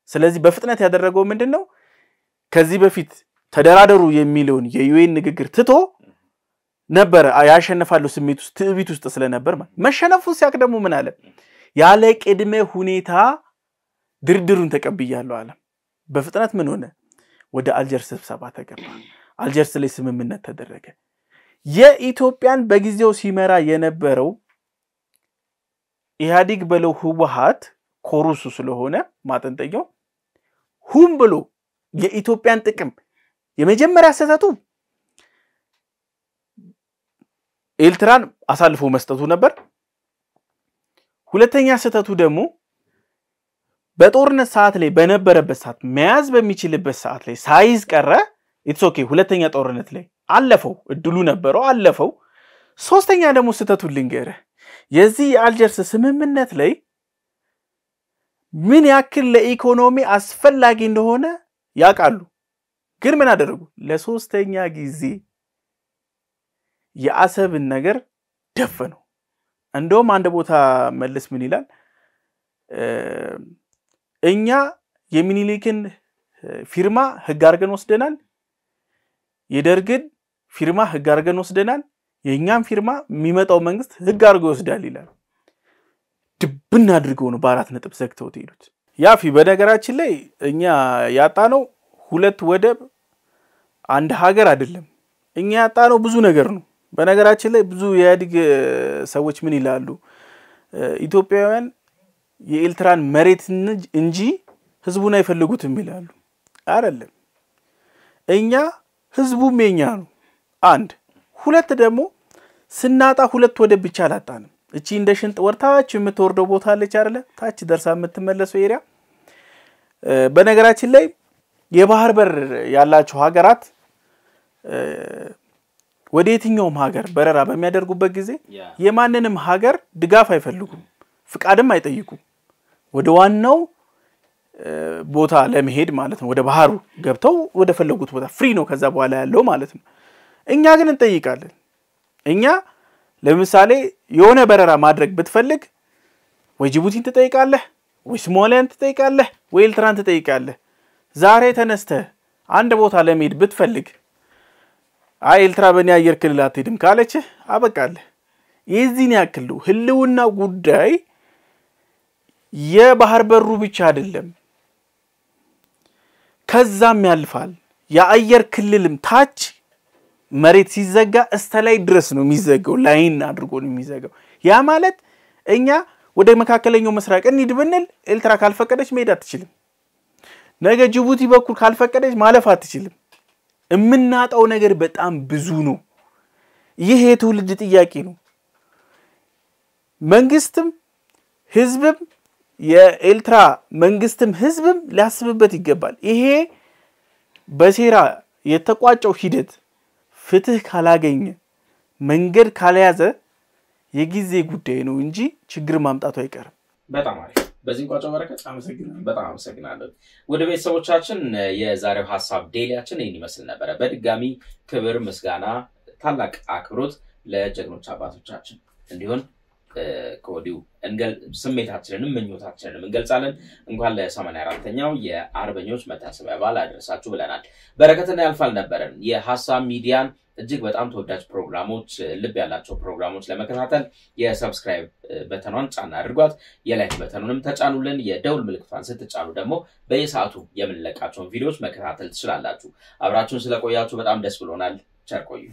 ስለዚህ በፍጥነት ያደረገው ምንድነው ከዚህ በፊት ተደራደሩ የሚለውን የዩኤን ንግግር ትቶ ነበር ያሸነፋሉ ስሜት ውስጥ ትዕቢት ውስጥ ስለነበር መሸነፉን ሲያቅ ደግሞ ምን አለ ያለ ቅድመ ሁኔታ ድርድሩን ተቀብያለሁ አለ በፍጥነት ምን ሆነ ወደ አልጀርስ ስብሰባ ተገባ አልጀርስ ላይ ስምምነት ተደረገ የኢትዮጵያን በጊዜው ሲመራ የነበረው ኢህአዲግ በለው ህወሓት ኮሩሱ ስለሆነ ማጠንጠኛው ሁም ብሎ የኢትዮጵያን ጥቅም የመጀመሪያ ሰተቱ ኤርትራን አሳልፎ መስጠቱ ነበር ሁለተኛ ሰተቱ ደግሞ በጦርነት ሰዓት ላይ በነበረበት ሰዓት መያዝ በሚችልበት ሰዓት ላይ ሳይዝ ቀረ ኢትስ ኦኬ ሁለተኛ ጦርነት ላይ አለፈው እድሉ ነበረው አለፈው ሶስተኛ ደግሞ ሰተቱ ልንገረ የዚህ የአልጀርስ ስምምነት ላይ ምን ያክል ለኢኮኖሚ አስፈላጊ እንደሆነ ያቃሉ ግን ምን አደረጉ ለሶስተኛ ጊዜ የአሰብን ነገር ደፈኑ እንደውም አንድ ቦታ መልስ ምን ይላል እኛ የሚኒሊክን ፊርማ ህግ አርገን ወስደናል የደርግን ፊርማ ህግ አድርገን ወስደናል የኛም ፊርማ የሚመጣው መንግስት ህግ አድርጎ ይወስዳል ይላል ድብና አድርገው ነው በአራት ነጥብ ዘግተው ተይሉት ያፊ በነገራችን ላይ እኛ ያጣነው ሁለት ወደብ አንድ ሀገር አይደለም እኛ ያጣነው ብዙ ነገር ነው በነገራችን ላይ ብዙ የያድግ ሰዎች ምን ይላሉ ኢትዮጵያውያን የኤርትራን መሬት እንጂ ህዝቡን አይፈልጉትም ይላሉ አይደለም እኛ ህዝቡም የኛ ነው አንድ ሁለት ደግሞ ስናጣ ሁለት ወደብ ብቻ አላጣንም እቺ እንደ ሽንጥ ወርታች የምትወርደው ቦታ አለች አይደለ ታች ደርሳ የምትመለሰው ኤሪያ በነገራችን ላይ የባህር በር ያላቸው ሀገራት ወደ የትኛውም ሀገር በረራ በሚያደርጉበት ጊዜ የማንንም ሀገር ድጋፍ አይፈልጉም ፍቃድም አይጠይቁም ወደ ዋናው ቦታ ለመሄድ ማለት ነው ወደ ባህሩ ገብተው ወደ ፈለጉት ቦታ ፍሪ ነው ከዛ በኋላ ያለው ማለት ነው እኛ ግን እንጠይቃለን እኛ ለምሳሌ የሆነ በረራ ማድረግ ብትፈልግ ወይ ጅቡቲን ትጠይቃለህ ወይ ሶማሊያን ትጠይቃለህ ወይ ኤርትራን ትጠይቃለህ ዛሬ ተነስተ አንድ ቦታ ለመሄድ ብትፈልግ አይ ኤርትራ በእኔ አየር ክልል አትሄድም ካለች አበቃለህ የዚህን ያክል ህልውና ጉዳይ የባህር በሩ ብቻ አይደለም ከዛም ያልፋል የአየር ክልልም ታች መሬት ሲዘጋ እስተላይ ድረስ ነው የሚዘጋው ላይን አድርጎ ነው የሚዘጋው ያ ማለት እኛ ወደ መካከለኛው መስራቅ እንሂድ ብንል ኤርትራ ካልፈቀደች መሄድ አትችልም ነገ ጅቡቲ በኩል ካልፈቀደች ማለፍ አትችልም እምናጣው ነገር በጣም ብዙ ነው ይሄ የትውልድ ጥያቄ ነው መንግስትም ህዝብም የኤርትራ መንግስትም ህዝብም ሊያስብበት ይገባል ይሄ በሴራ የተቋጨው ሂደት ፍትህ ካላገኘ መንገድ ካልያዘ የጊዜ ጉዳይ ነው እንጂ ችግር ማምጣቱ አይቀርም በጣም አሪፍ በዚህ ቋጫው በረከት በጣም አመሰግናለሁ ወደ ቤተሰቦቻችን የዛሬው ሐሳብ ዴሊያችን ይሄን ይመስል ነበር በድጋሚ ክብር ምስጋና ታላቅ አክብሮት ለጀግኖች አባቶቻችን እንዲሆን ኮዲው ስሜታችንንም ምኞታችንንም እንገልጻለን እንኳን ለ84ኛው የአርበኞች መታሰቢያ በዓል አደረሳችሁ ብለናል በረከትና ያልፋል ነበርን የሐሳብ ሚዲያን እጅግ በጣም ተወዳጅ ፕሮግራሞች ልብ ያላቸው ፕሮግራሞች ለመከታተል የሰብስክራይብ በተኗን ጫና አድርጓት የላይክ በተኑንም ተጫኑልን የደውል ምልክቷን ስትጫኑ ደግሞ በየሰዓቱ የምንለቃቸውን ቪዲዮዎች መከታተል ትችላላችሁ አብራችሁን ስለቆያችሁ በጣም ደስ ብሎናል ቸር ቆዩ